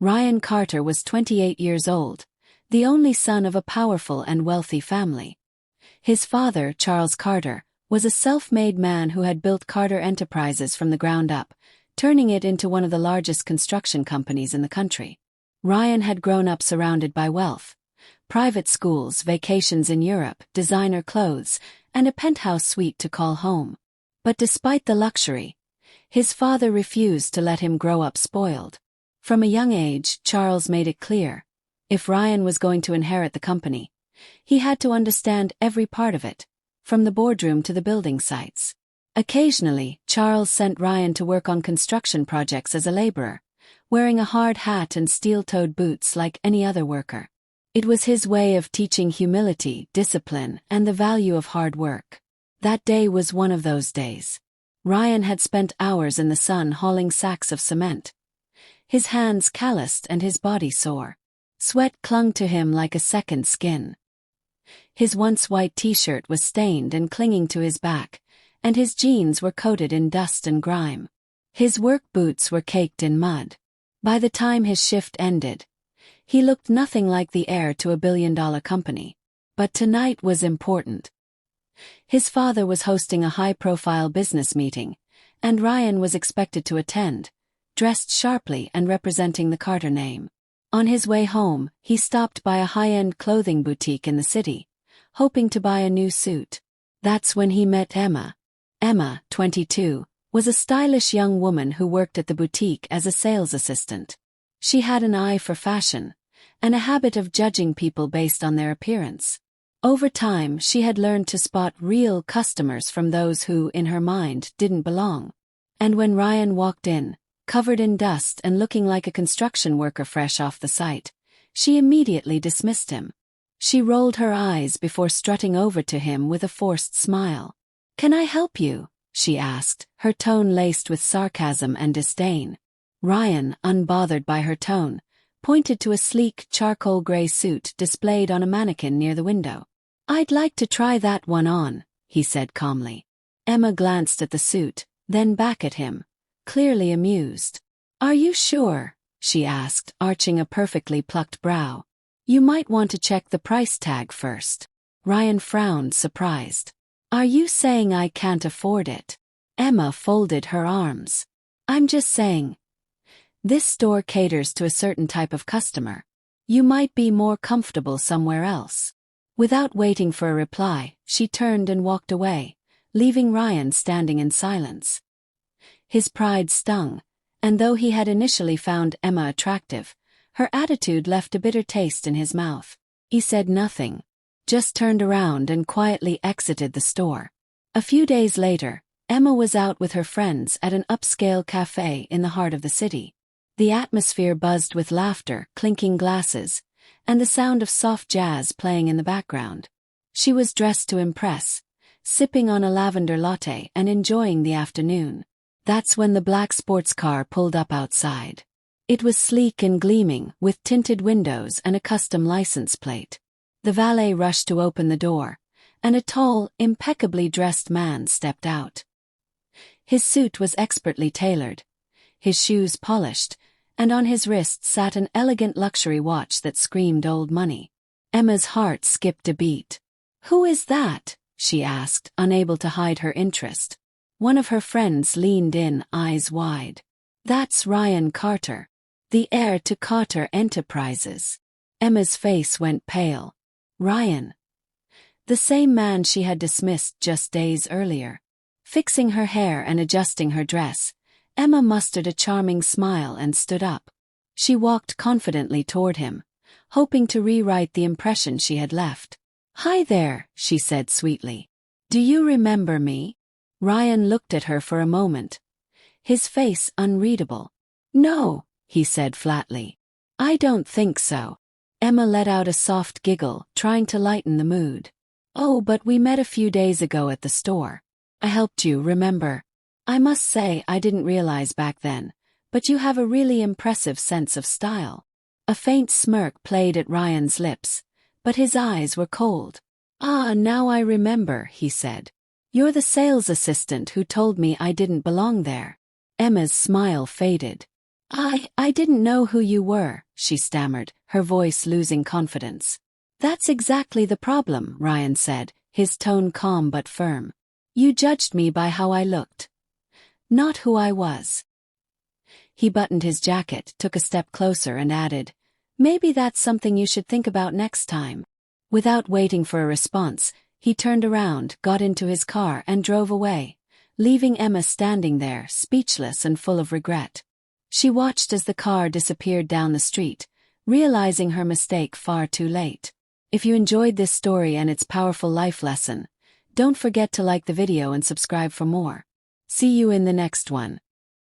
Ryan Carter was 28 years old, the only son of a powerful and wealthy family. His father, Charles Carter, was a self-made man who had built Carter Enterprises from the ground up, turning it into one of the largest construction companies in the country. Ryan had grown up surrounded by wealth: private schools, vacations in Europe, designer clothes, and a penthouse suite to call home. But despite the luxury, his father refused to let him grow up spoiled. From a young age, Charles made it clear: if Ryan was going to inherit the company, he had to understand every part of it, from the boardroom to the building sites. Occasionally, Charles sent Ryan to work on construction projects as a laborer, wearing a hard hat and steel-toed boots like any other worker. It was his way of teaching humility, discipline, and the value of hard work. That day was one of those days. Ryan had spent hours in the sun hauling sacks of cement. His hands calloused and his body sore. Sweat clung to him like a second skin. His once white t-shirt was stained and clinging to his back, and his jeans were coated in dust and grime. His work boots were caked in mud. By the time his shift ended, he looked nothing like the heir to a billion-dollar company. But tonight was important. His father was hosting a high-profile business meeting, and Ryan was expected to attend, dressed sharply and representing the Carter name. On his way home, he stopped by a high-end clothing boutique in the city, hoping to buy a new suit. That's when he met Emma. Emma, 22, was a stylish young woman who worked at the boutique as a sales assistant. She had an eye for fashion, and a habit of judging people based on their appearance. Over time, she had learned to spot real customers from those who, in her mind, didn't belong. And when Ryan walked in, covered in dust and looking like a construction worker fresh off the site, she immediately dismissed him. She rolled her eyes before strutting over to him with a forced smile. "Can I help you?" she asked, her tone laced with sarcasm and disdain. Ryan, unbothered by her tone, pointed to a sleek charcoal gray suit displayed on a mannequin near the window. "I'd like to try that one on," he said calmly. Emma glanced at the suit, then back at him, clearly amused. "Are you sure?" she asked, arching a perfectly plucked brow. "You might want to check the price tag first." Ryan frowned, surprised. "Are you saying I can't afford it?" Emma folded her arms. "I'm just saying, this store caters to a certain type of customer. You might be more comfortable somewhere else." Without waiting for a reply, she turned and walked away, leaving Ryan standing in silence. His pride stung, and though he had initially found Emma attractive, her attitude left a bitter taste in his mouth. He said nothing, just turned around and quietly exited the store. A few days later, Emma was out with her friends at an upscale cafe in the heart of the city. The atmosphere buzzed with laughter, clinking glasses, and the sound of soft jazz playing in the background. She was dressed to impress, sipping on a lavender latte and enjoying the afternoon. That's when the black sports car pulled up outside. It was sleek and gleaming, with tinted windows and a custom license plate. The valet rushed to open the door, and a tall, impeccably dressed man stepped out. His suit was expertly tailored, his shoes polished, and on his wrist sat an elegant luxury watch that screamed old money. Emma's heart skipped a beat. "Who is that?" she asked, unable to hide her interest. One of her friends leaned in, eyes wide. "That's Ryan Carter, the heir to Carter Enterprises." Emma's face went pale. Ryan. The same man she had dismissed just days earlier. Fixing her hair and adjusting her dress, Emma mustered a charming smile and stood up. She walked confidently toward him, hoping to rewrite the impression she had left. "Hi there," she said sweetly. "Do you remember me?" Ryan looked at her for a moment, his face unreadable. "No," he said flatly. "I don't think so." Emma let out a soft giggle, trying to lighten the mood. "Oh, but we met a few days ago at the store. I helped you, remember? I must say I didn't realize back then, but you have a really impressive sense of style." A faint smirk played at Ryan's lips, but his eyes were cold. "Ah, now I remember," he said. "You're the sales assistant who told me I didn't belong there." Emma's smile faded. I didn't know who you were, she stammered, her voice losing confidence. That's exactly the problem, Ryan said, his tone calm but firm. You judged me by how I looked, not who I was. He buttoned his jacket, took a step closer and added, maybe that's something you should think about next time. Without waiting for a response, he turned around, got into his car and drove away, leaving Emma standing there, speechless and full of regret. She watched as the car disappeared down the street, realizing her mistake far too late. If you enjoyed this story and its powerful life lesson, don't forget to like the video and subscribe for more. See you in the next one.